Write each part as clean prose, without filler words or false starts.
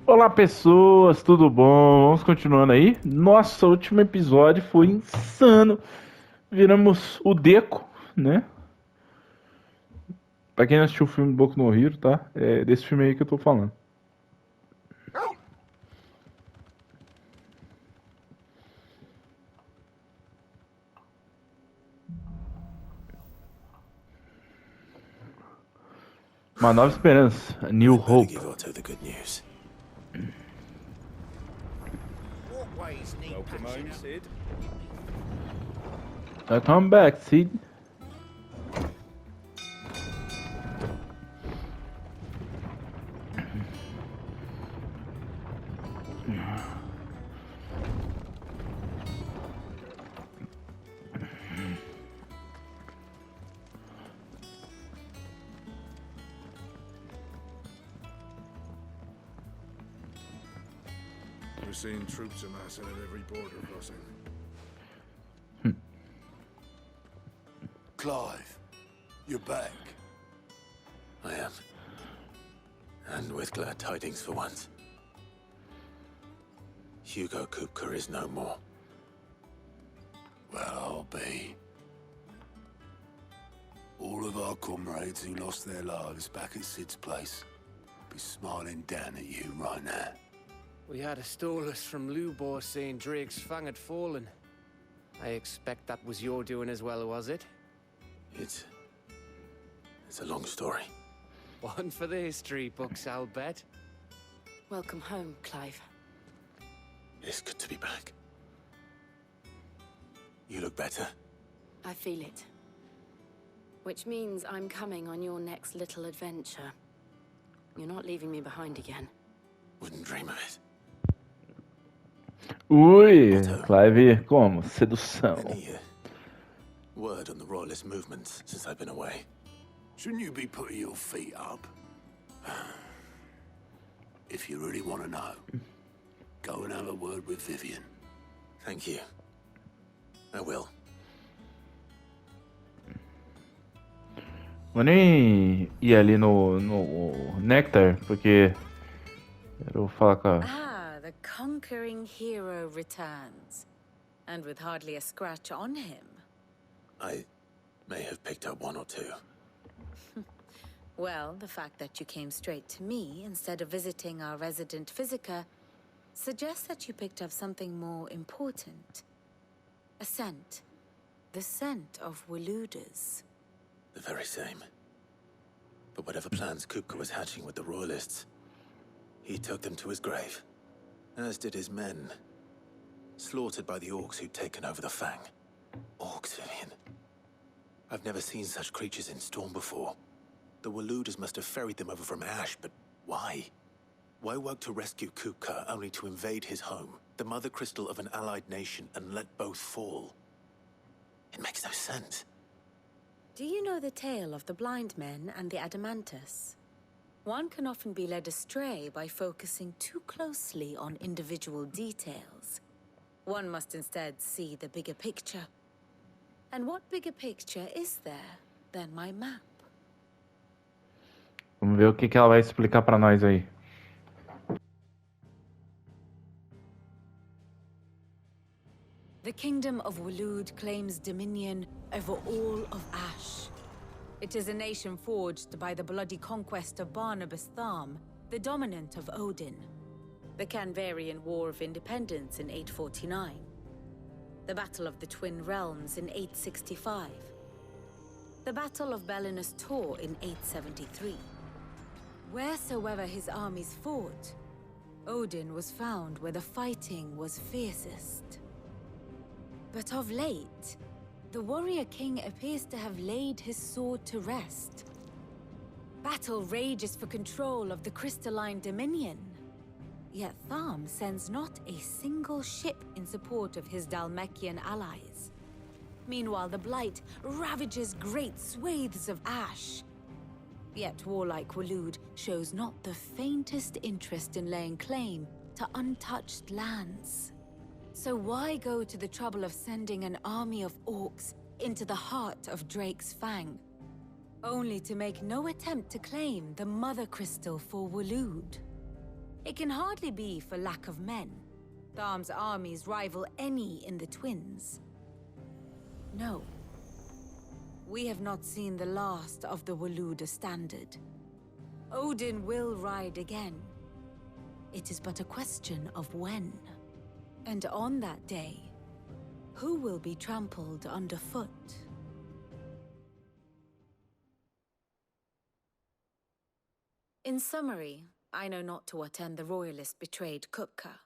Olá pessoas, tudo bom? Vamos continuando aí. Nossa, o último episódio foi insano. Viramos o Deco, né? Pra quem não assistiu o filme Boku no Hero, tá? É desse filme aí que eu tô falando. Uma nova esperança, a New I'd better Hope. give Otto the good news. Walkways need Welcome patching home, up. Sid. Welcome back, Sid. We're seeing troops amassing at every border crossing. Clive, you're back. I am. And with glad tidings for once. Hugo Kupka is no more. Well, I'll be. All of our comrades who lost their lives back at Sid's place be smiling down at you right now. We had a stolus from Lubor saying Drake's fang had fallen. I expect that was your doing as well, was it? It's a long story. One for the history books, I'll bet. Welcome home, Clive. It's good to be back. You look better. I feel it. Which means I'm coming on your next little adventure. You're not leaving me behind again. Wouldn't dream of it. Ui, Clive, como? Sedução. Any word on the royalist movements since I've been away? Shouldn't you be putting your feet up? If you really want to know, go and have a word with Vivian. Thank you. I will. Vou nem ir ali no Nectar, porque quero falar com a... Ah, the conquering hero returns. And with hardly a scratch on him. I may have picked up one or two. Well, the fact that you came straight to me instead of visiting our resident physiker suggests that you picked up something more important. A scent. The scent of Waludas. The very same. But whatever plans Kupka was hatching with the royalists, he took them to his grave. As did his men. Slaughtered by the orcs who'd taken over the Fang. Orcs, Vivian. I've never seen such creatures in Storm before. The Waludas must have ferried them over from Ash, but why? Why work to rescue Kupka only to invade his home, the mother crystal of an allied nation, and let both fall? It makes no sense. Do you know the tale of the blind men and the Adamantus? One can often be led astray by focusing too closely on individual details. One must instead see the bigger picture. And what bigger picture is there than my map? Vamos ver o que ela vai explicar pra nós aí. The kingdom of Walud claims dominion over all of Ash. It is a nation forged by the bloody conquest of Barnabas Tharm, the dominant of Odin. The Canvarian War of Independence in 849. The Battle of the Twin Realms in 865. The Battle of Belinus Tor in 873. Wheresoever his armies fought, Odin was found where the fighting was fiercest. But of late, the warrior king appears to have laid his sword to rest. Battle rages for control of the crystalline dominion. Yet Tharm sends not a single ship in support of his Dhalmekian allies. Meanwhile, the Blight ravages great swathes of Ash. Yet warlike Walud shows not the faintest interest in laying claim to untouched lands. So why go to the trouble of sending an army of orcs into the heart of Drake's Fang, only to make no attempt to claim the Mother Crystal for Walud? It can hardly be for lack of men. Tharm's armies rival any in the Twins. No. We have not seen the last of the Waluda standard. Odin will ride again. It is but a question of when. And on that day, who will be trampled underfoot? In summary, I know not to what end the royalist betrayed Kupka.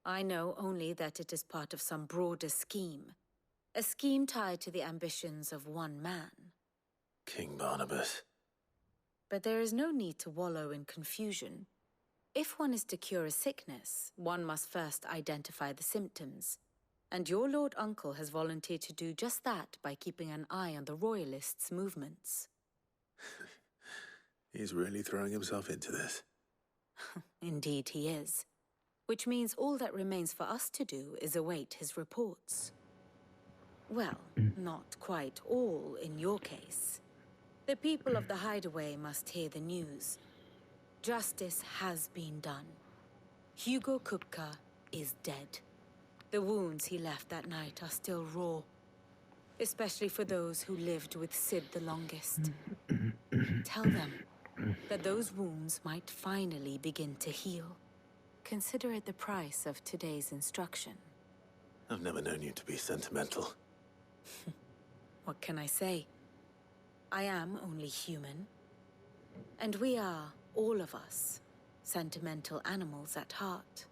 I know only that it is part of some broader scheme. A scheme tied to the ambitions of one man. King Barnabas. But there is no need to wallow in confusion. If one is to cure a sickness, one must first identify the symptoms. And your Lord Uncle has volunteered to do just that by keeping an eye on the royalists' movements. He's really throwing himself into this. Indeed he is. Which means all that remains for us to do is await his reports. Well, not quite all in your case. The people of the Hideaway must hear the news. Justice has been done. Hugo Kupka is dead. The wounds he left that night are still raw. Especially for those who lived with Sid the longest. Tell them that those wounds might finally begin to heal. Consider it the price of today's instruction. I've never known you to be sentimental. What can I say? I am only human. And we are, all of us, sentimental animals at heart.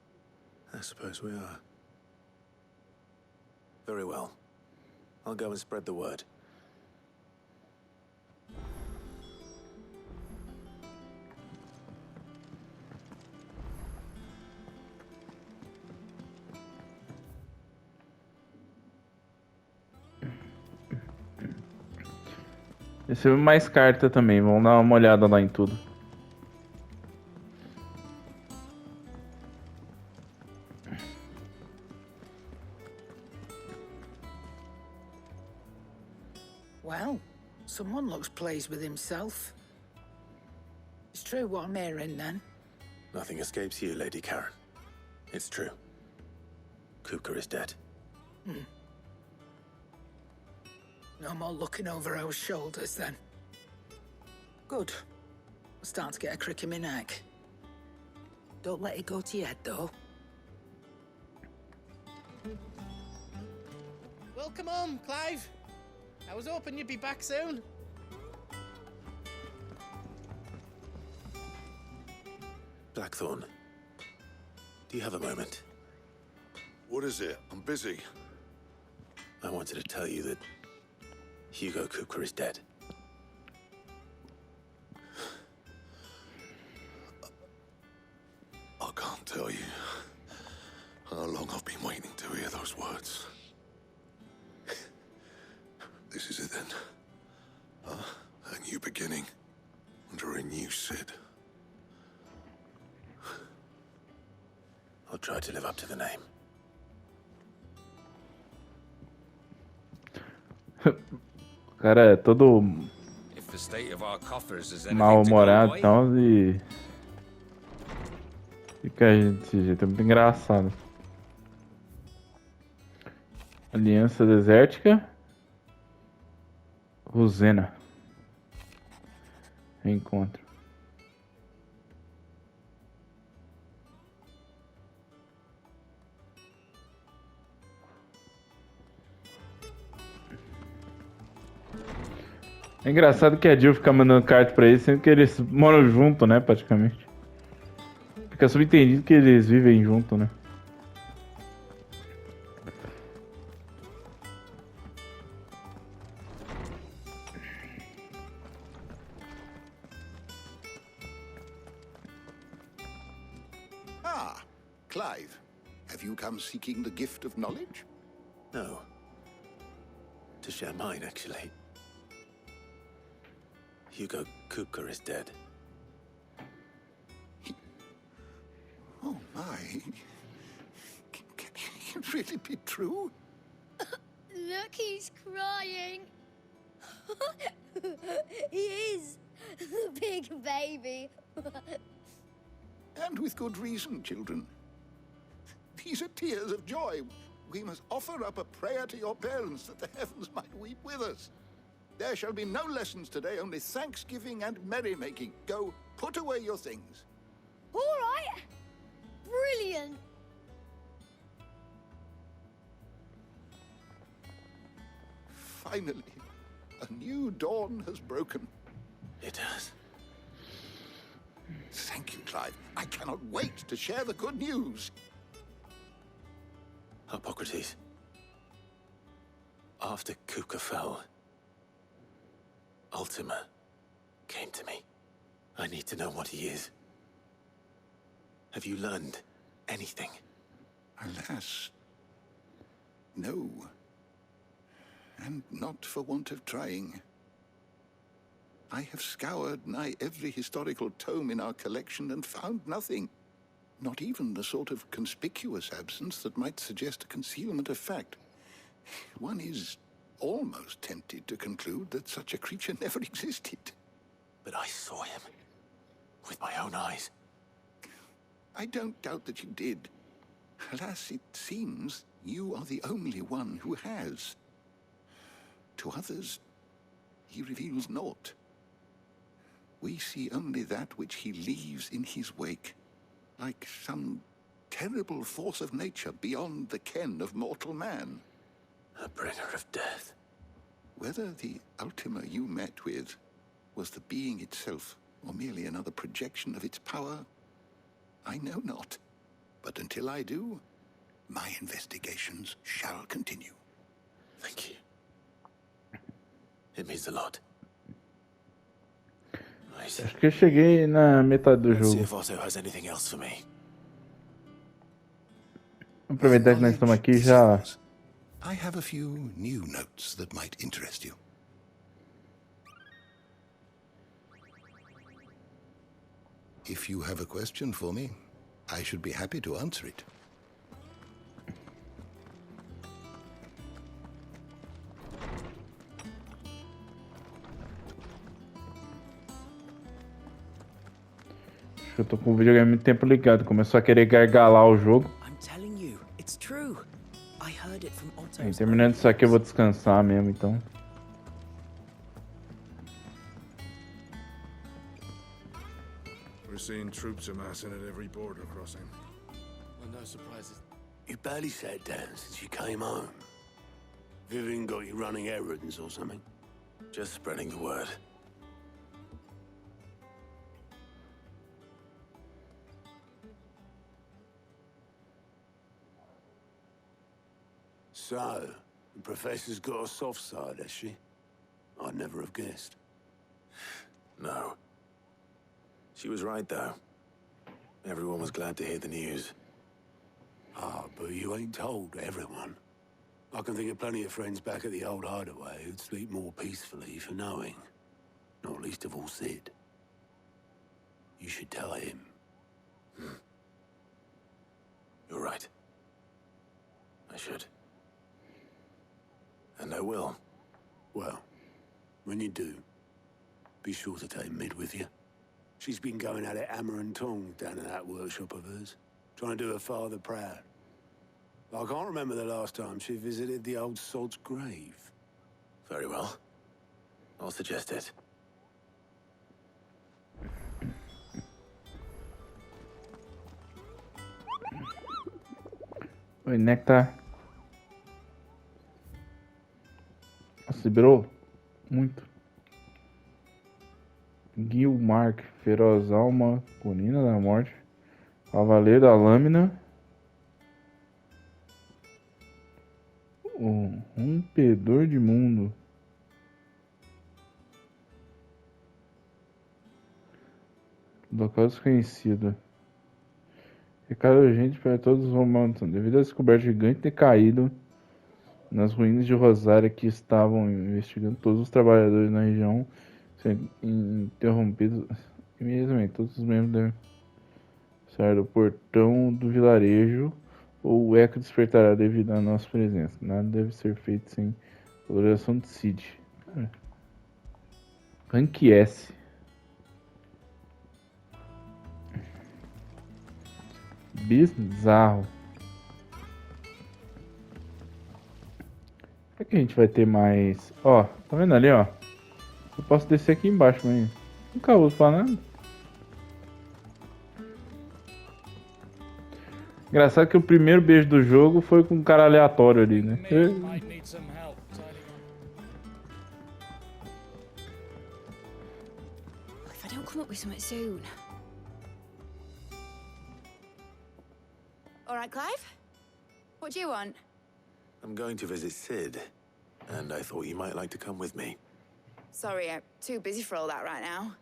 I suppose we are. Very well. I'll go and spread the word. Recebo mais carta também, vamos dar uma olhada lá em tudo. Well, someone looks pleased with himself. It's true what I'm hearing, then. Nothing escapes you, Lady Karen. It's true. Kupka is dead. No more looking over our shoulders, then. Good. I'm starting to get a crick in my neck. Don't let it go to your head, though. Welcome home, Clive. I was hoping you'd be back soon. Blackthorn, do you have a moment? What is it? I'm busy. I wanted to tell you that Hugo Kupka is dead. I can't tell you how long I've been waiting to hear those words. This is it then. A new beginning under a new Sid. I'll try to live up to the name. O cara é todo If the state of our coffers is anything to go mal-humorado by, e tal, e fica desse jeito, é muito engraçado. Aliança Desértica. Rosena. Reencontro. É engraçado que a Jill fica mandando carta pra eles, sendo que eles moram junto, né, praticamente. Fica subentendido que eles vivem junto, né. Ah, Clive. Have you come seeking the gift of knowledge? No. To share mine, actually. Hugo Kupka is dead. Oh, my. Can it really be true? Look, he's crying. He is. The big baby. And with good reason, children. These are tears of joy. We must offer up a prayer to your parents that the heavens might weep with us. There shall be no lessons today, only thanksgiving and merrymaking. Go, put away your things. All right. Brilliant. Finally, a new dawn has broken. It has. Thank you, Clive. I cannot wait to share the good news. Hippocrates. After Kuka fell, Ultima came to me. I need to know what he is. Have you learned anything? Alas, no. And not for want of trying. I have scoured nigh every historical tome in our collection and found nothing. Not even the sort of conspicuous absence that might suggest a concealment of fact. One is almost tempted to conclude that such a creature never existed. But I saw him with my own eyes. I don't doubt that you did. Alas, it seems you are the only one who has. To others, he reveals naught. We see only that which he leaves in his wake, like some terrible force of nature beyond the ken of mortal man. A bringer of death. Whether the Ultima you met with was the being itself, or merely another projection of its power, I know not. But until I do, my investigations shall continue. Thank you. It means a lot. Right. Acho que eu cheguei na metade do Let's see jogo. if Otto has anything else for me. Aproveitar que nós estamos aqui já. I have a few new notes that might interest you. If you have a question for me, I should be happy to answer it. Acho que eu tô com o videogame muito tempo ligado. Começou a querer gargalar o jogo. I'm telling you, it's true. I heard it from Otto. E terminando isso aqui eu vou descansar mesmo, então. We're seeing troops amassing at every border crossing. Well, no surprises. You barely sat down since you came home. Vivian got you running errands or something? Just spreading the word. So, the Professor's got a soft side, has she? I'd never have guessed. No. She was right, though. Everyone was glad to hear the news. Ah, but you ain't told everyone. I can think of plenty of friends back at the old hideaway who'd sleep more peacefully for knowing. Not least of all Sid. You should tell him. You're right. I should. And I will. Well, when you do, be sure to take Mid with you. She's been going at it hammer and tongs down in that workshop of hers, trying to do her father proud. I can't remember the last time she visited the old sod's grave. Very well. I'll suggest it. Oi, Nectar. Nossa, liberou muito. Gilmark, Feroz Alma, Colina da Morte, Cavaleiro da Lâmina, o Rompedor de Mundo, local desconhecido. Recado urgente para todos os romanos. Devido à descoberta gigante ter caído nas ruínas de Rosária que estavam investigando, todos os trabalhadores na região serem interrompidos imediatamente. Todos os membros devem sair do portão do vilarejo ou o eco despertará devido à nossa presença. Nada deve ser feito sem autorização de Cid. Rank S. Bizarro. Será que a gente vai ter mais... Ó, tá vendo ali, ó? Eu posso descer aqui embaixo, mas nunca uso pra nada. Engraçado que o primeiro beijo do jogo foi com um cara aleatório ali, né? If I don't come up with something soon. All right, Clive? What do you want? I'm going to visit Sid, and I thought you might like to come with me. Sorry, I'm too busy for all that right now.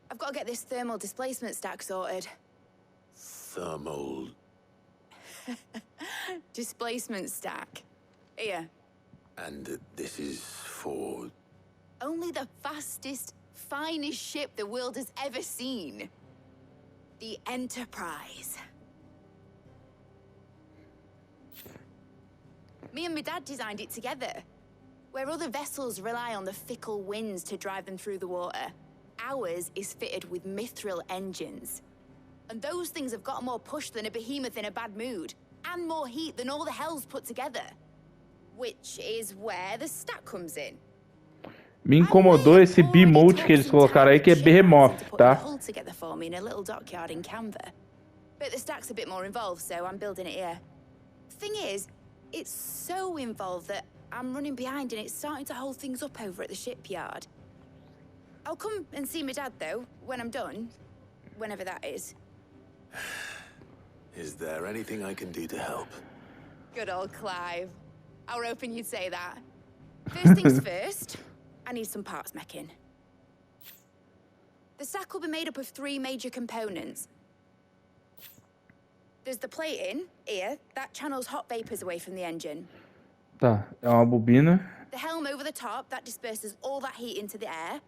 I've got to get this thermal displacement stack sorted. Thermal... Displacement stack. Here. And this is for... Only the fastest, finest ship the world has ever seen. The Enterprise. Me and my dad designed it together. Where other vessels rely on the fickle winds to drive them through the water, ours is fitted with mithril engines. And those things have got more push than a behemoth in a bad mood, and more heat than all the hells put together. Which is where the stack comes in. Me incomodou esse B-mode que eles colocaram aí, que é Behemoth, tá? Together for me in a little dockyard in Canva. But the stack's a bit more involved, so I'm building it here. Thing is, it's so involved that I'm running behind and it's starting to hold things up over at the shipyard. I'll come and see my dad, though, when I'm done. Whenever that is. Is there anything I can do to help? Good old Clive. I were hoping you'd say that. First things first, I need some parts meching. The stack will be made up of 3 major components. There's the plating, here, that channels hot vapors away from the engine. Tá, é uma bobina. The helm over the top, that disperses all that heat into the air.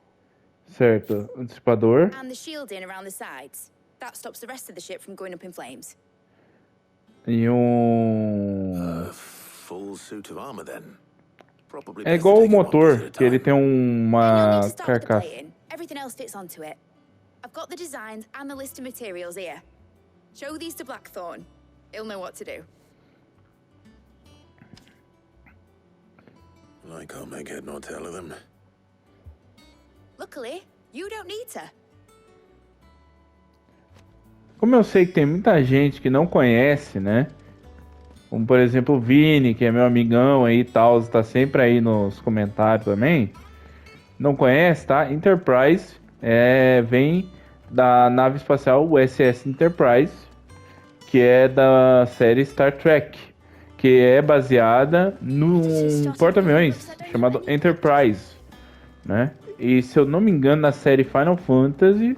Certo, o dissipador. And the shielding around the sides. That stops the rest of the ship from going up in flames. E full suit of armor then. Probably é igual o motor, que ele tem uma carcaça. Everything else fits onto it. I've got the designs and the list of materials here. Show these to Blackthorn. He'll know what to do. I can't make head nor tail of them. Luckily, you don't need to. Como eu sei que tem muita gente que não conhece, né? Como, por exemplo, o Vini, que é meu amigão aí e tal, tá sempre aí nos comentários também. Não conhece, tá? Enterprise vem da nave espacial USS Enterprise, que é da série Star Trek, que é baseada num porta-aviões chamado Enterprise, né? E se eu não me engano, na série Final Fantasy,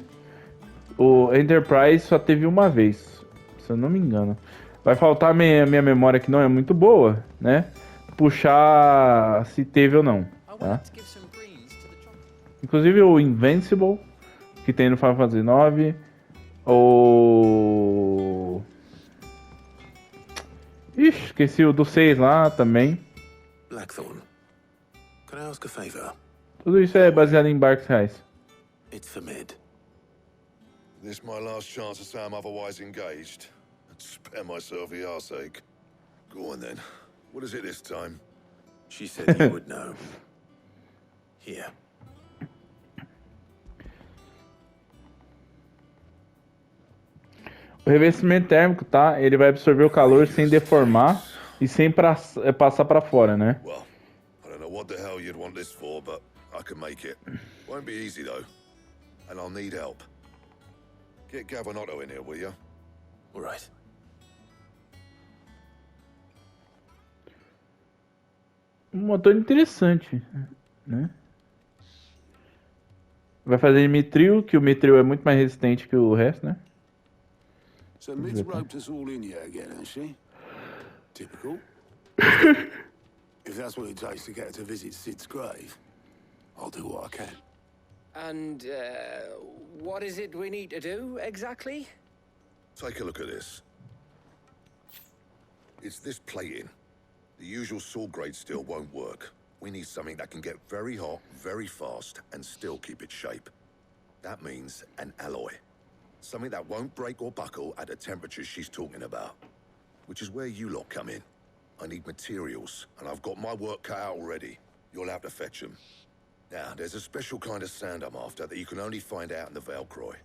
o Enterprise só teve uma vez, se eu não me engano. Vai faltar minha memória, que não é muito boa, né? Puxar se teve ou não, tá? Inclusive o Invincible, que tem no Final Fantasy IX, Ixi, esqueci o do 6 lá também. Blackthorn, can I ask a favor? Tudo isso é baseado em barcos reais. It's for Mid. This my last chance to say I'm otherwise engaged. I'd spare myself the arseache. Go on then. What is it this time? She said you would know. Here. O revestimento térmico, tá? Ele vai absorver o calor sem deformar e sem passar pra fora, né? Well, I don't know what the hell you'd want this for, but I can make it. Won't be easy though. And I'll need help. Get Gavin Otto in here, will you? All right. Um motor interessante, né? Vai fazer mitril, que o mitril é muito mais resistente que o resto, né? So Mid's roped us all in here again, hasn't she? Typical. If that's what it takes to get her to visit Sid's grave, I'll do what I can. And, what is it we need to do, exactly? Take a look at this. It's this plating. The usual saw grade steel won't work. We need something that can get very hot, very fast, and still keep its shape. That means an alloy. Something that won't break or buckle at the temperatures she's talking about. Which is where you lot come in. I need materials, and I've got my work cut out already. You'll have to fetch them. Now, there's a special kind of sand I'm after that you can only find out in the Valcroy.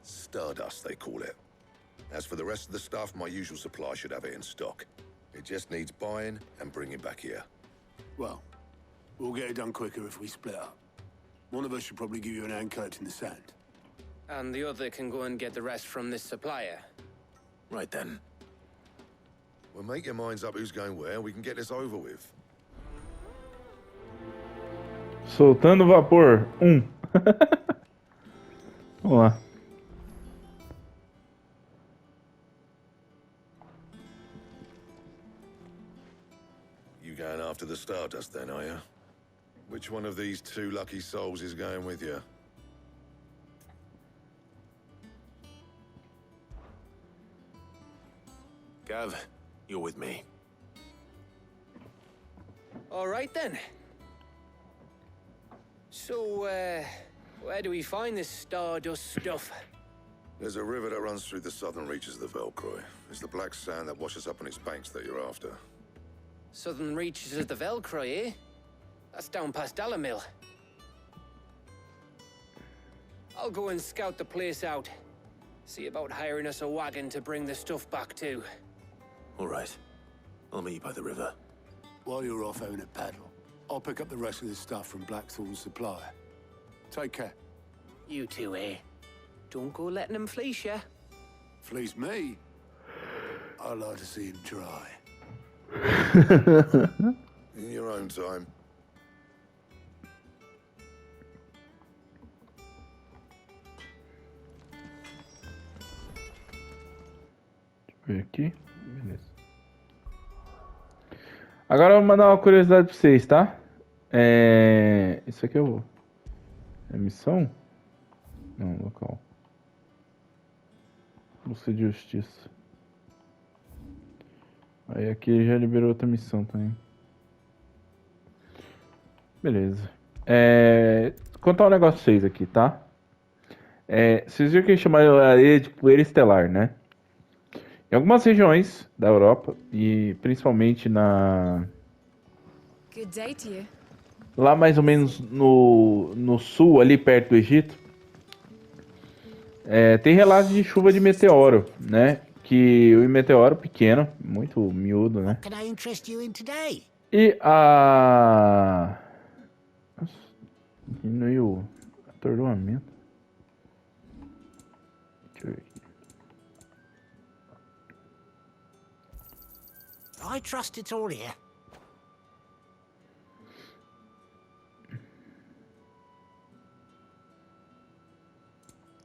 Stardust, they call it. As for the rest of the stuff, my usual supply should have it in stock. It just needs buying and bringing back here. Well, we'll get it done quicker if we split up. One of us should probably give you an hand collecting the sand. And the other can go and get the rest from this supplier. Right then. Well, make your minds up who's going where, and we can get this over with. Soltando vapor. Vamos lá. You going after the Stardust then, are you? Which one of these two lucky souls is going with you? Gav, you're with me. All right then. So, where do we find this Stardust stuff? There's a river that runs through the southern reaches of the Valcroy. It's the black sand that washes up on its banks that you're after. Southern reaches of the Valcroy, eh? That's down past Alamil. I'll go and scout the place out. See about hiring us a wagon to bring the stuff back to. All right. I'll meet you by the river. While you're off having a paddle, I'll pick up the rest of this stuff from Blackthorn's supplier. Take care. You two, eh? Don't go letting him fleece ya. Fleece me? I'd like to see him try. In your own time. Deixa eu ver aqui. Beleza. Agora eu vou mandar uma curiosidade pra vocês, tá? Isso aqui eu vou. É missão? Não, local. Busca de justiça. Aí aqui já liberou outra missão também. Beleza. Contar um negócio pra vocês aqui, tá? Vocês viram que eles chamaram a areia de poeira estelar, né? Em algumas regiões da Europa, e principalmente lá mais ou menos no sul, ali perto do Egito, tem relatos de chuva de meteoro, né? Que o meteoro pequeno, muito miúdo, né? E Nossa, diminuiu o atordoamento. Deixa eu ver aqui. I trust it's all here.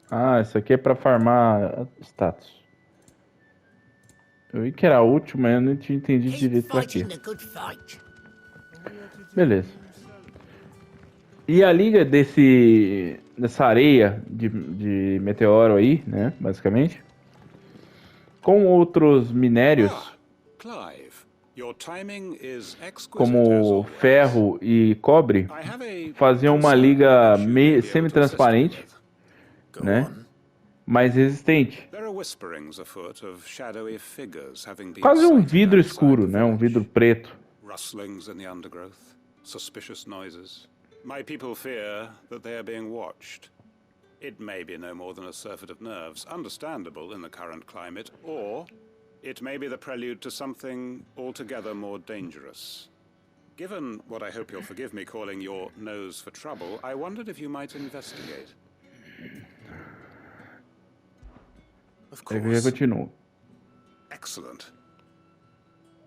Ah, isso aqui é pra farmar status. Eu vi que era útil, mas eu não tinha entendido direito pra quê. Beleza. E a liga dessa areia de meteoro aí, né, basicamente, com outros minérios, como ferro e cobre, faziam uma liga semi-transparente, né, mais resistente. Quase um vidro escuro, né, um vidro preto. My people fear that they are being watched. It may be no more than a surfeit of nerves, understandable in the current climate, or it may be the prelude to something altogether more dangerous. Given what I hope you'll forgive me calling your nose for trouble, I wondered if you might investigate. Of course. Excellent.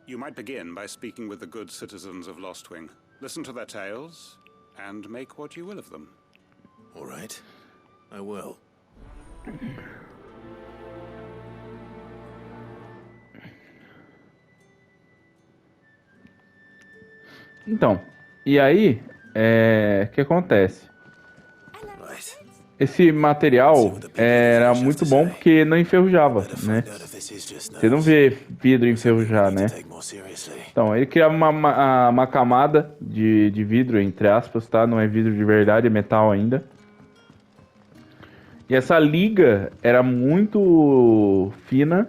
You might begin by speaking with the good citizens of Lostwing. Listen to their tales, and make what you will of them. All right, I will. Então, e aí, o que acontece? Esse material era muito bom porque não enferrujava, né? Você não vê vidro enferrujar, né? Então, ele criava uma camada de vidro, entre aspas, tá? Não é vidro de verdade, é metal ainda. E essa liga era muito fina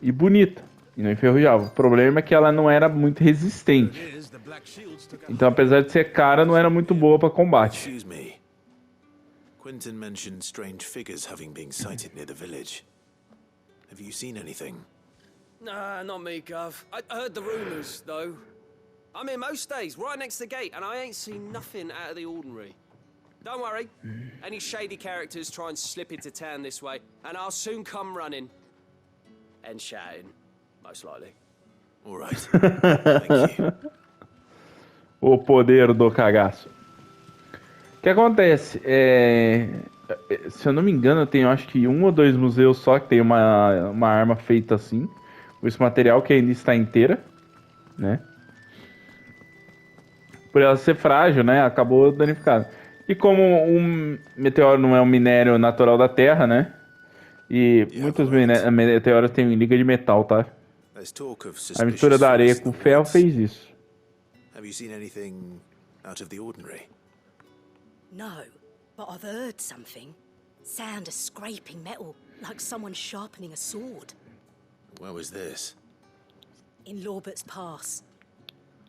e bonita, e não enferrujava. O problema é que ela não era muito resistente. Então, apesar de ser cara, não era muito boa para combate. Excuse me. Quentin mentioned strange figures having been sighted near the village. Have you seen anything? Nah, not me, Gov. I heard the rumours, though. I'm here most days, right next to the gate, and I ain't seen nothing out of the ordinary. Don't worry. Any shady characters try and slip into town this way, and I'll soon come running. And shouting, most likely. All right. Thank you. O poder do cagaço. O que acontece? Se eu não me engano, eu tenho acho que 1 ou 2 museus só que tem uma arma feita assim. Com esse material que ainda está inteira, né? Por ela ser frágil, né? Acabou danificada. E como um meteoro não é um minério natural da Terra, né? E muitos meteoros têm liga de metal, tá? A mistura da areia com ferro fez isso. Have you seen anything out of the ordinary? No, but I've heard something. Sound of scraping metal, like someone sharpening a sword. Where was this? In Lorbert's Pass.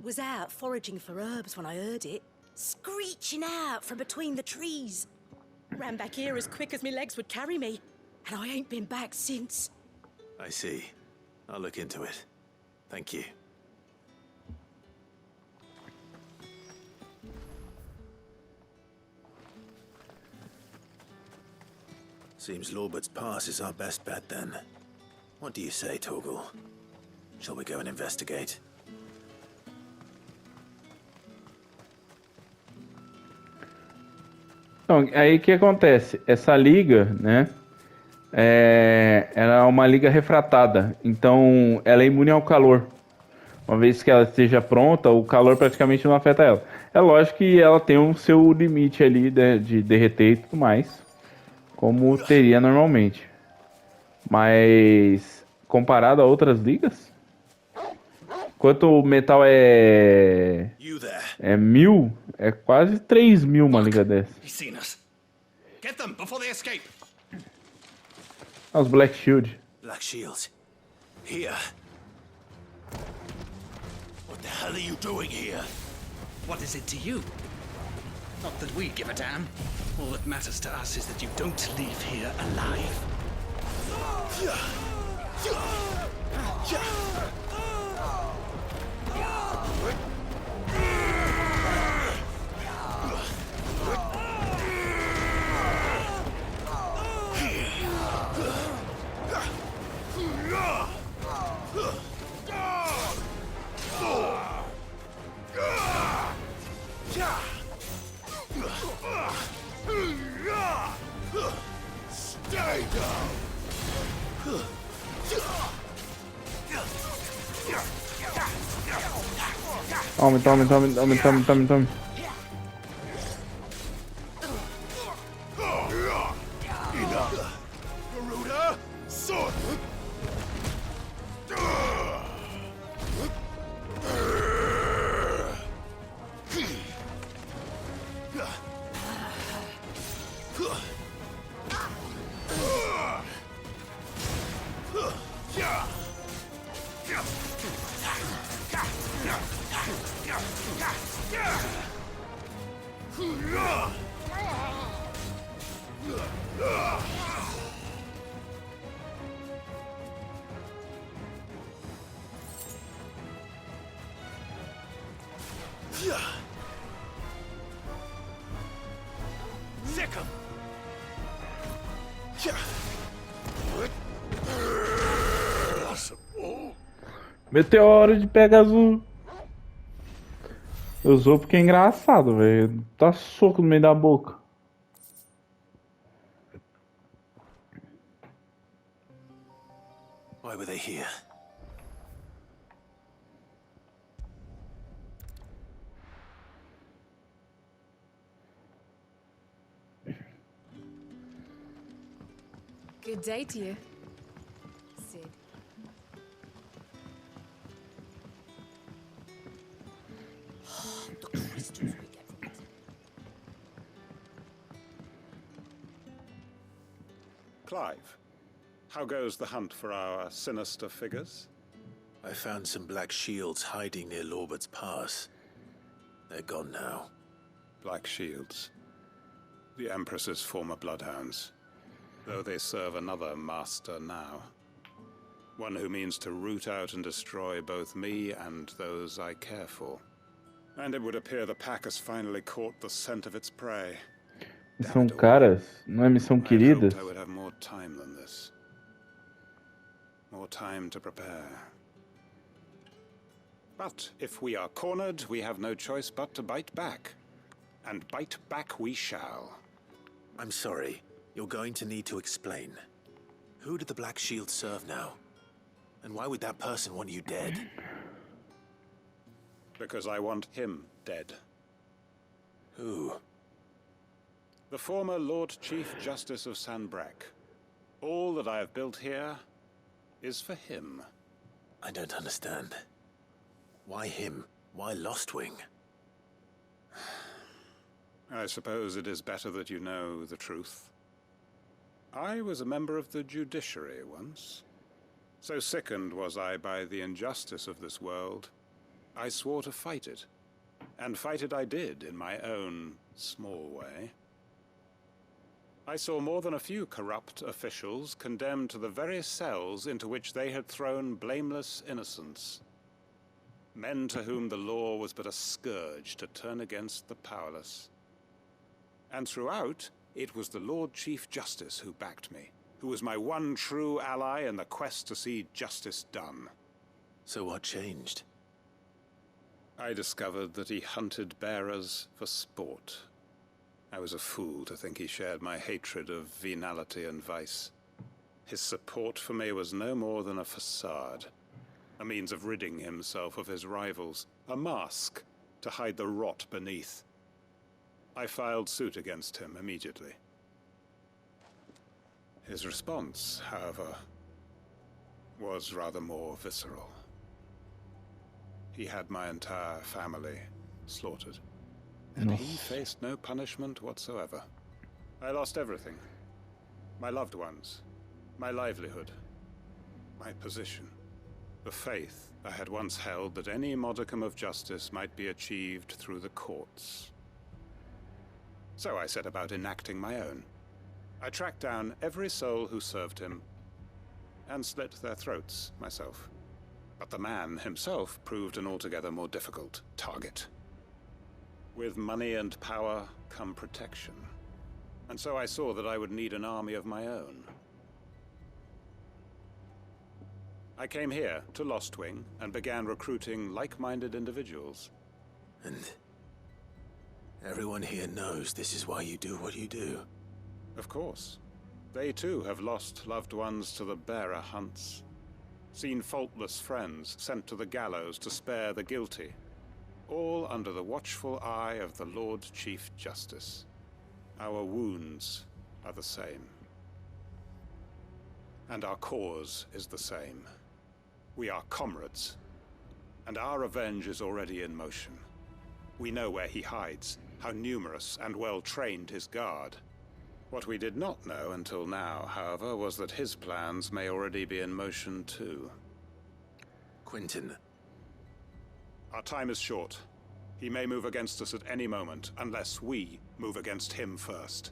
Was out foraging for herbs when I heard it, screeching out from between the trees. Ran back here as quick as my legs would carry me, and I ain't been back since. I see. I'll look into it. Thank you. Seems Lorbert's Pass is our best bet then. What do you say, Torgal? Shall we go and investigate? Então, aí o que acontece? Essa liga, né? Ela é uma liga refratada. Então, ela é imune ao calor. Uma vez que ela esteja pronta, o calor praticamente não afeta ela. É lógico que ela tem o seu limite ali de derreter e tudo mais. Como teria normalmente. Mas comparado a outras ligas, quanto o metal é 1000, é quase 3000 uma liga dessa. Os Black Shield. Black Shields. Here. What the hell are you doing here? What is it to you? Not that we give a damn. All that matters to us is that you don't leave here alive. Tome. Meteoro de Pegasus. Eu usou porque é engraçado, velho. Tá soco no meio da boca. Why were they here? Good day to you, Sid. The crystals we get from it. Clive, how goes the hunt for our sinister figures? I found some black shields hiding near Lorbert's Pass. They're gone now. Black shields. The Empress's former bloodhounds. Though they serve another master now. One who means to root out and destroy both me and those I care for. And it would appear the pack has finally caught the scent of its prey. São caras? Não é missão queridas? I would have more time than this. More time to prepare. But if we are cornered, we have no choice but to bite back. And bite back we shall. I'm sorry. You're going to need to explain. Who did the Black Shield serve now? And why would that person want you dead? Because I want him dead. Who? The former Lord Chief Justice of Sanbreque. All that I have built here is for him. I don't understand. Why him? Why Lostwing? I suppose it is better that you know the truth. I was a member of the judiciary once. So sickened was I by the injustice of this world, I swore to fight it. And fight it I did in my own small way. I saw more than a few corrupt officials condemned to the very cells into which they had thrown blameless innocents. Men to whom the law was but a scourge to turn against the powerless. And throughout, it was the Lord Chief Justice who backed me, who was my one true ally in the quest to see justice done. So what changed? I discovered that he hunted bearers for sport. I was a fool to think he shared my hatred of venality and vice. His support for me was no more than a facade, a means of ridding himself of his rivals, a mask to hide the rot beneath. I filed suit against him immediately. His response, however, was rather more visceral. He had my entire family slaughtered, and he faced no punishment whatsoever. I lost everything. My loved ones, my livelihood, my position, the faith I had once held that any modicum of justice might be achieved through the courts. So I set about enacting my own. I tracked down every soul who served him, and slit their throats myself. But the man himself proved an altogether more difficult target. With money and power come protection. And so I saw that I would need an army of my own. I came here to Lostwing and began recruiting like-minded individuals. And everyone here knows this is why you do what you do. Of course. They too have lost loved ones to the bearer hunts. Seen faultless friends sent to the gallows to spare the guilty. All under the watchful eye of the Lord Chief Justice. Our wounds are the same. And our cause is the same. We are comrades. And our revenge is already in motion. We know where he hides, how numerous and well-trained his guard. What we did not know until now, however, was that his plans may already be in motion too. Quentin. Our time is short. He may move against us at any moment, unless we move against him first.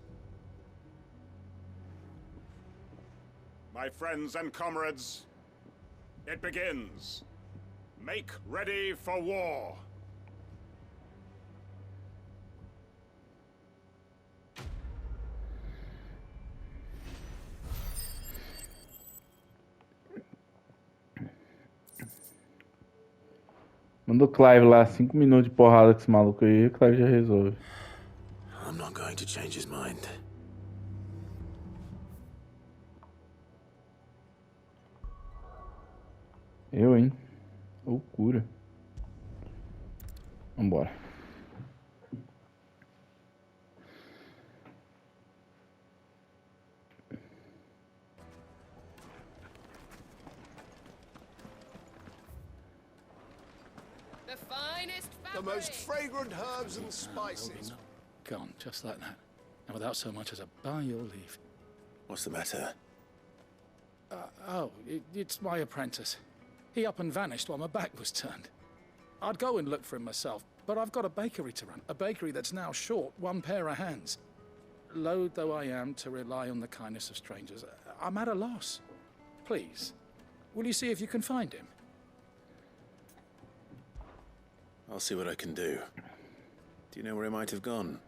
My friends and comrades, it begins. Make ready for war. Manda o Clive lá, 5 minutos de porrada com esse maluco aí, o Clive já resolve. I'm not going to change his mind. Eu, hein? Loucura. Vambora. The most fragrant herbs and spices. Gone, just like that. And without so much as a by your leave. What's the matter? It's my apprentice. He up and vanished while my back was turned. I'd go and look for him myself, but I've got a bakery to run. A bakery that's now short one pair of hands. Loath though I am to rely on the kindness of strangers, I'm at a loss. Please, will you see if you can find him? I'll see what I can do. Do you know where he might have gone?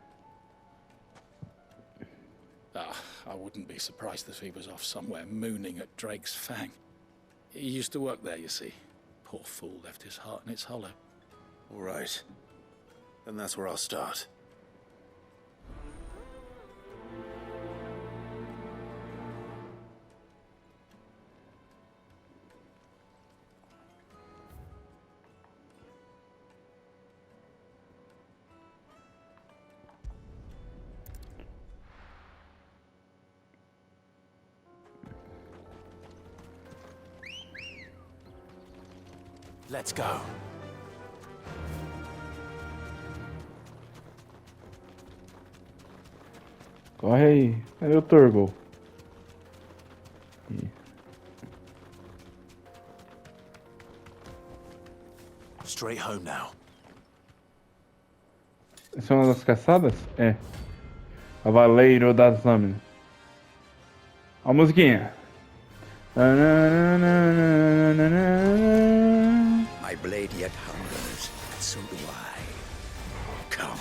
I wouldn't be surprised if he was off somewhere mooning at Drake's Fang. He used to work there, you see. Poor fool left his heart in its hollow. All right. Then that's where I'll start. Let's go. Corre aí. Cadê o Turbo? Straight home now. Essa é uma das caçadas? É. Cavaleiro das Lâminas. A musiquinha. My blade yet hungers, and so do I. Come,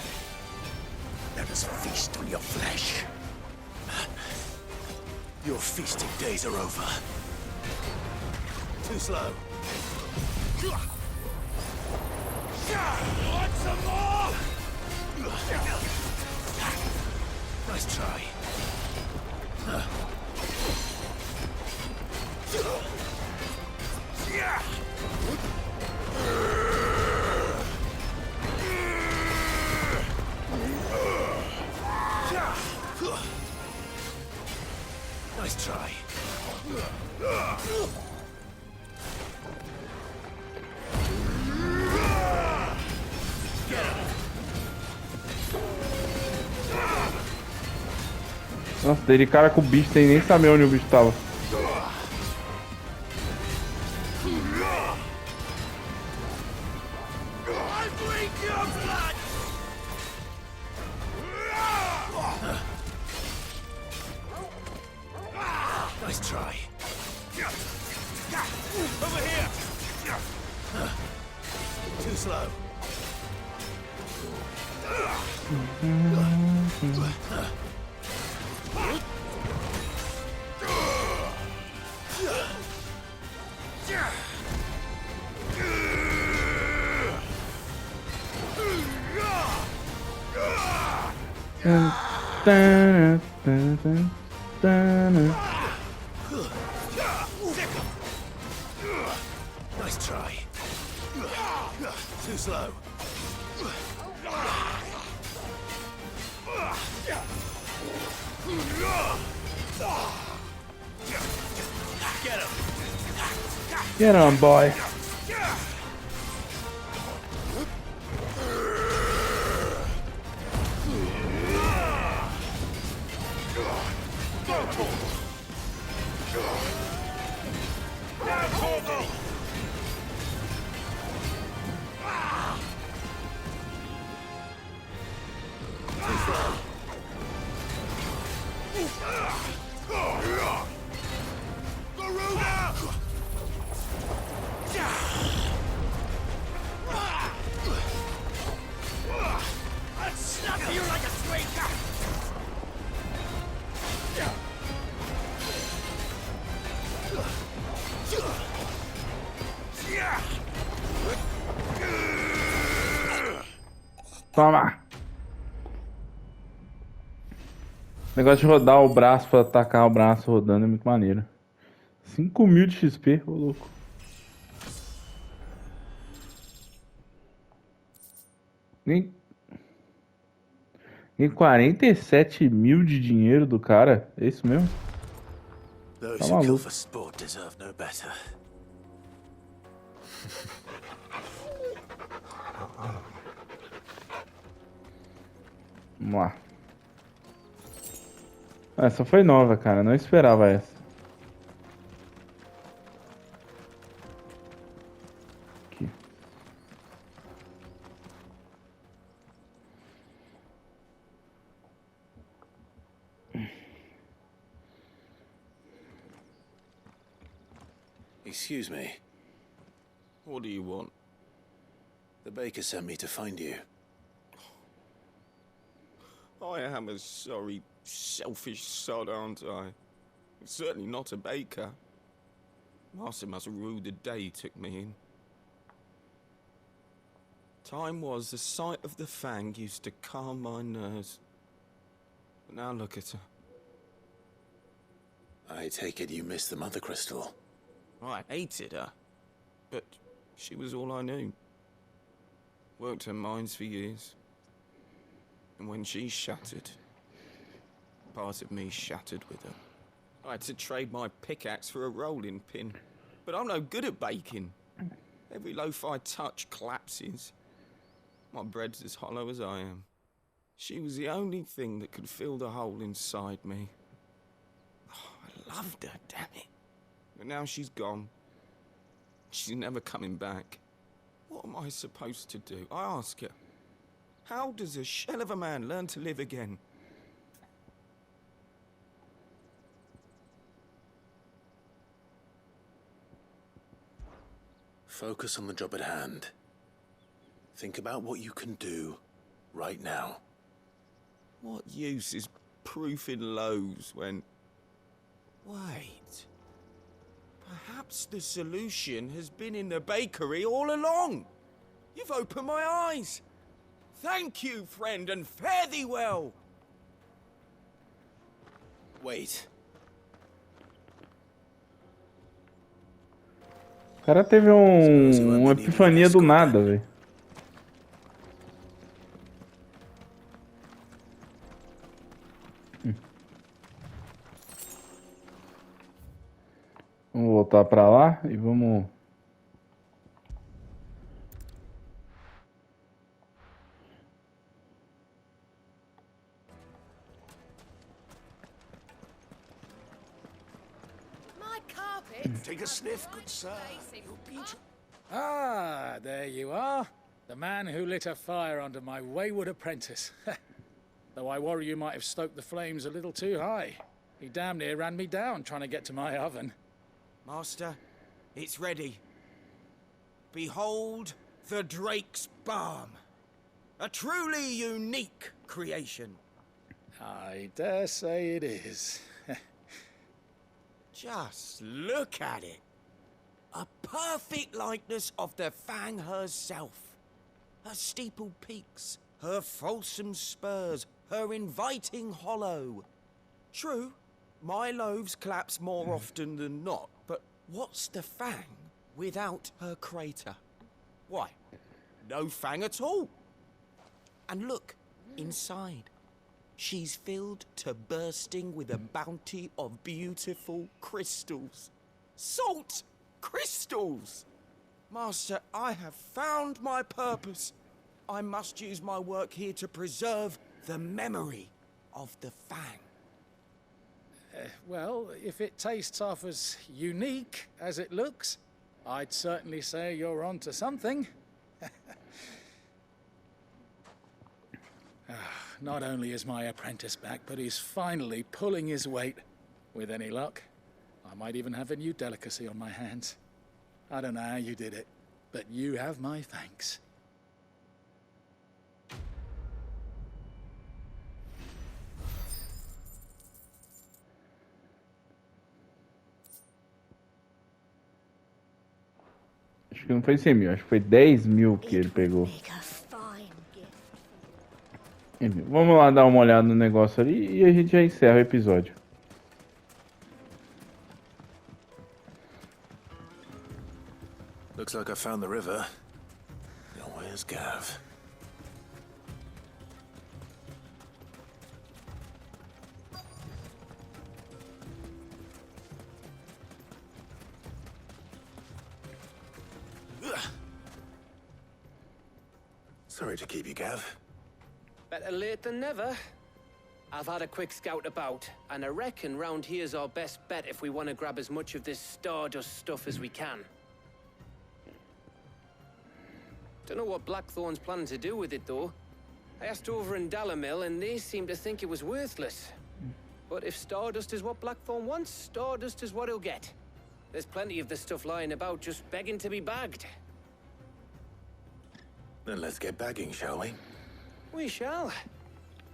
let us feast on your flesh. Your feasting days are over. Too slow. Want some more? Nice try. Nice try. Nossa, dele cara com o bicho sem nem saber onde o bicho tava. Nice try. Over here. Too slow. Nice try. Too slow. Get him. Get on, boy. Toma! O negócio de rodar o braço pra atacar o braço rodando é muito maneiro. 5.000 de XP, ô louco. Nem 47.000 de dinheiro do cara, é isso mesmo? Tá maluco. Vamos lá. Essa foi nova, cara. Não esperava essa. Excuse me. What do you want? The baker sent me to find you. I am a sorry, selfish sod, aren't I? Certainly not a baker. Master must have rue the day he took me in. Time was the sight of the Fang used to calm my nerves. But now look at her. I take it you missed the Mother Crystal. I hated her, but she was all I knew. Worked her mines for years. And when she shattered, part of me shattered with her. I had to trade my pickaxe for a rolling pin. But I'm no good at baking. Every loaf I touch collapses. My bread's as hollow as I am. She was the only thing that could fill the hole inside me. Oh, I loved her, damn it. But now she's gone. She's never coming back. What am I supposed to do? I ask her. How does a shell of a man learn to live again? Focus on the job at hand. Think about what you can do right now. What use is proofing loaves when... Wait. Perhaps the solution has been in the bakery all along. You've opened my eyes. Thank you, friend, and fare thee well. Wait. O cara teve uma epifania do nada, velho. Vamos voltar pra lá e vamos... Take a sniff, good sir. Ah, there you are. The man who lit a fire under my wayward apprentice. Though I worry you might have stoked the flames a little too high. He damn near ran me down trying to get to my oven. Master, it's ready. Behold the Drake's Balm. A truly unique creation. I dare say it is. Just look at it. A perfect likeness of the Fang herself. Her steepled peaks, her fulsome spurs, her inviting hollow. True, my loaves collapse more often than not, but what's the Fang without her crater? Why, no Fang at all. And look, inside. She's filled to bursting with a bounty of beautiful crystals. Salt crystals! Master, I have found my purpose. I must use my work here to preserve the memory of the Fang. Well, if it tastes half as unique as it looks, I'd certainly say you're onto something. Not only is my apprentice back, but he's finally pulling his weight. With any luck, I might even have a new delicacy on my hands. I don't know how you did it, but you have my thanks. Acho que não foi 100 mil, acho que foi 10 mil que ele pegou. Vamos lá dar uma olhada no negócio ali e a gente já encerra o episódio. Looks like I found the river. Now where's Gav? Sorry to keep you, Gav. Better late than never. I've had a quick scout about, and I reckon round here's our best bet if we want to grab as much of this Stardust stuff as we can. Don't know what Blackthorn's planning to do with it, though. I asked over in Dalamil, and they seem to think it was worthless. But if Stardust is what Blackthorn wants, Stardust is what he'll get. There's plenty of the stuff lying about just begging to be bagged. Then let's get bagging, shall we? We shall.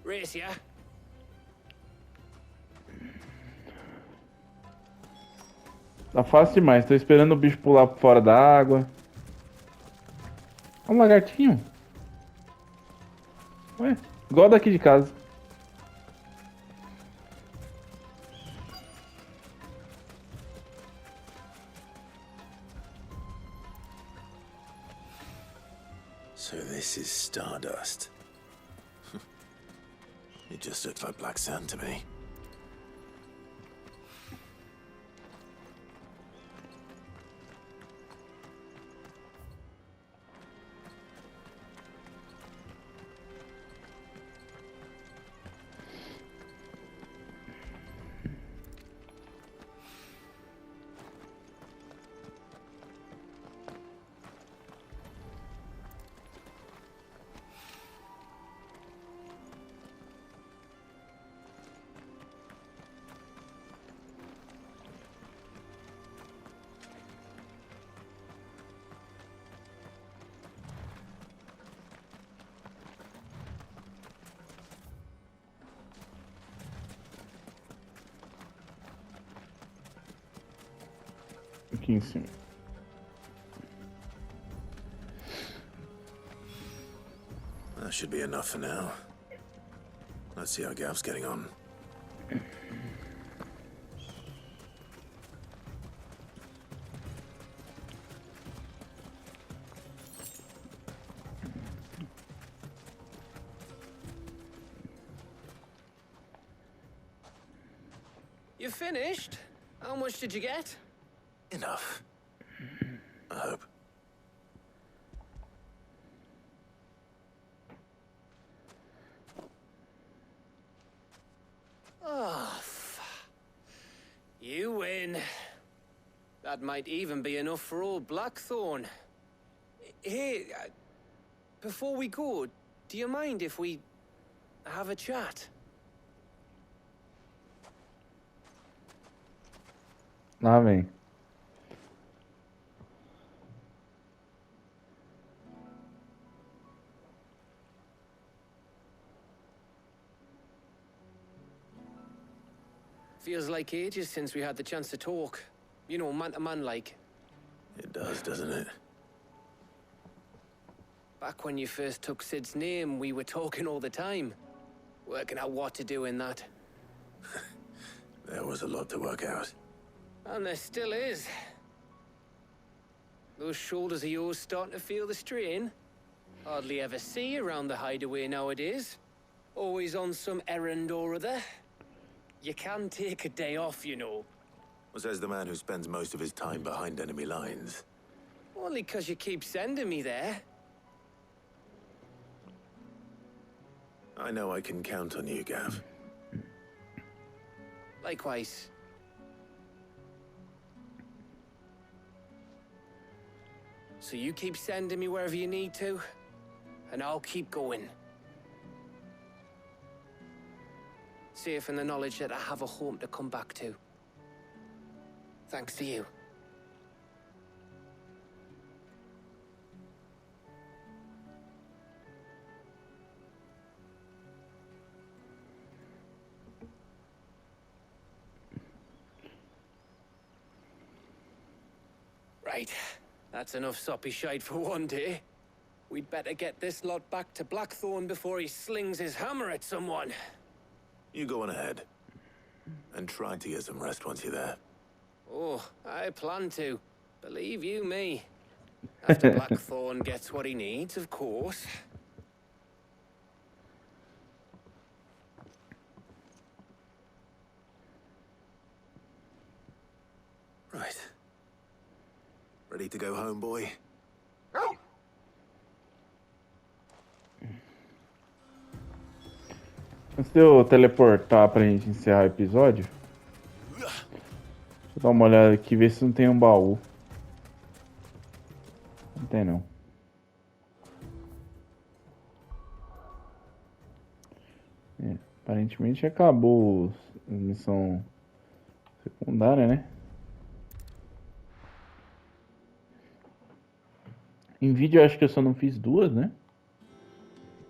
Race ya. Tá fácil demais. Tô esperando o bicho pular por fora da água. É um lagartinho. Ué, igual daqui de casa. So this is stardust. It just looks like black sand to me. Aqui em cima. That should be enough for now. Let's see how Gav's getting on. You finished? How much did you get? Enough. I hope. Oh, you win. That might even be enough for old Blackthorn. Hey, before we go, do you mind if we have a chat? Lá vem. Feels like ages since we had the chance to talk. You know, man to man like. It does, doesn't it? Back when you first took Sid's name, we were talking all the time. Working out what to do in that. There was a lot to work out. And there still is. Those shoulders of yours starting to feel the strain. Hardly ever see you around the hideaway nowadays. Always on some errand or other. You can take a day off, you know. Well, says the man who spends most of his time behind enemy lines. Only 'cause you keep sending me there. I know I can count on you, Gav. Likewise. So you keep sending me wherever you need to, and I'll keep going. Safe in the knowledge that I have a home to come back to. Thanks to you. Right. That's enough soppy shite for one day. We'd better get this lot back to Blackthorn before he slings his hammer at someone. You go on ahead. And try to get some rest once you're there. Oh, I plan to. Believe you me. After Blackthorn gets what he needs, of course. Right. Ready to go home, boy? Antes de eu teleportar pra gente encerrar o episódio, deixa eu dar uma olhada aqui, ver se não tem um baú. Não tem não. Aparentemente acabou a missão secundária, né? Em vídeo eu acho que eu só não fiz duas, né?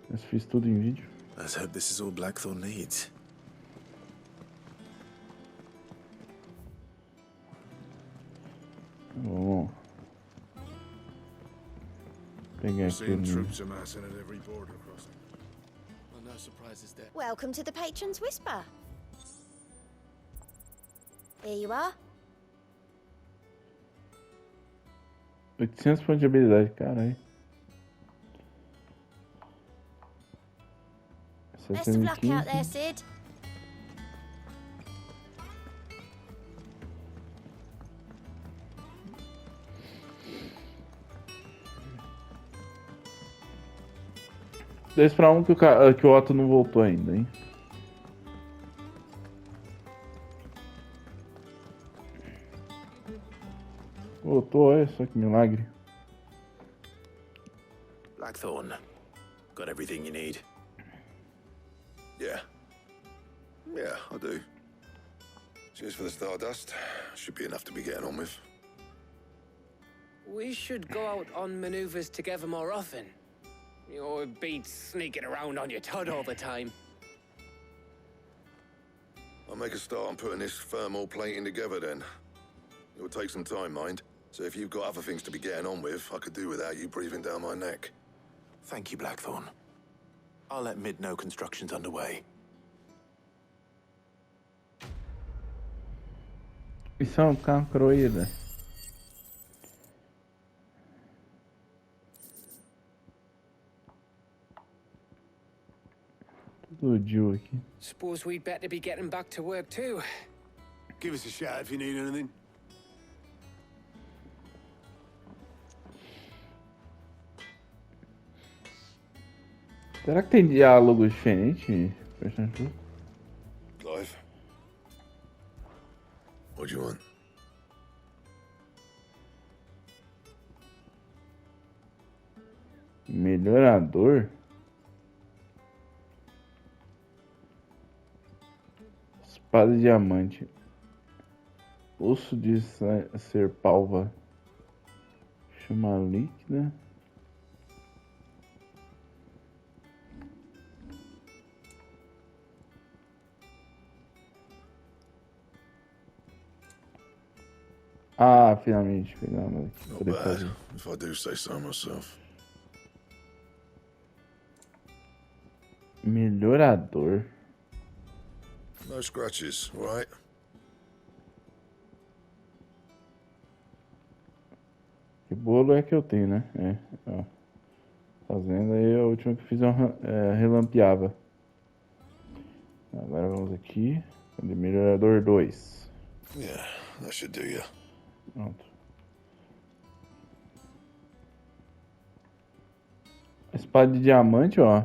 Eu fiz tudo em vídeo. Let's hope this is all Blackthorn needs. Vamos pegar aqui Welcome to the Patron's Whisper. Here you are. 800 pontos de habilidade, caralho. Best of luck out there, Sid. Dois pra um que o Otto não voltou ainda, hein? Voltou, olha só que milagre. Blackthorn, got everything you need? Yeah. Yeah, I do. Cheers for the Stardust. Should be enough to be getting on with. We should go out on maneuvers together more often. Or be sneaking around on your Todd all the time. I'll make a start on putting this thermal plating together then. It will take some time, mind. So if you've got other things to be getting on with, I could do without you breathing down my neck. Thank you, Blackthorn. I'll let Mid know construction's underway. Missão concluída. Tudo Jill aqui. Suppose we'd better be getting back to work too. Give us a shout if you need anything. Será que tem diálogo diferente? Clive? What do you want? Melhorador? Espada de diamante. Osso de serpalva. Chama líquida. Ah, finalmente pegamos aqui. Not bad, if I do say so myself. Melhorador. No scratches, all right? Que bolo é que eu tenho, né? É, ó. Fazendo aí a última que fiz relampeava. Agora vamos aqui. Cadê melhorador 2? Yeah, that should do you. Pronto. A espada de diamante, ó.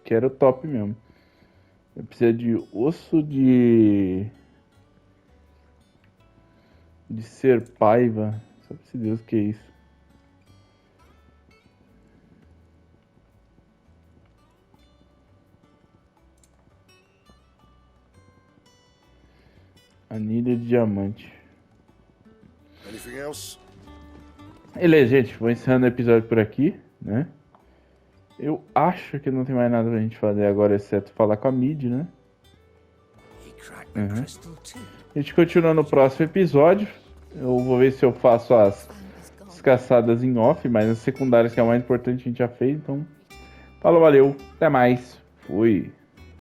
Que era o top mesmo. Eu preciso de osso de serpaiva. Sabe se Deus que é isso. Anilha de diamante. Anything else? Beleza, gente. Vou encerrando o episódio por aqui, né? Eu acho que não tem mais nada pra gente fazer agora, exceto falar com a Mid, né? Uhum. A gente continua no próximo episódio. Eu vou ver se eu faço as caçadas em off, mas as secundárias que é o mais importante a gente já fez, então... Falou, valeu, até mais. Fui.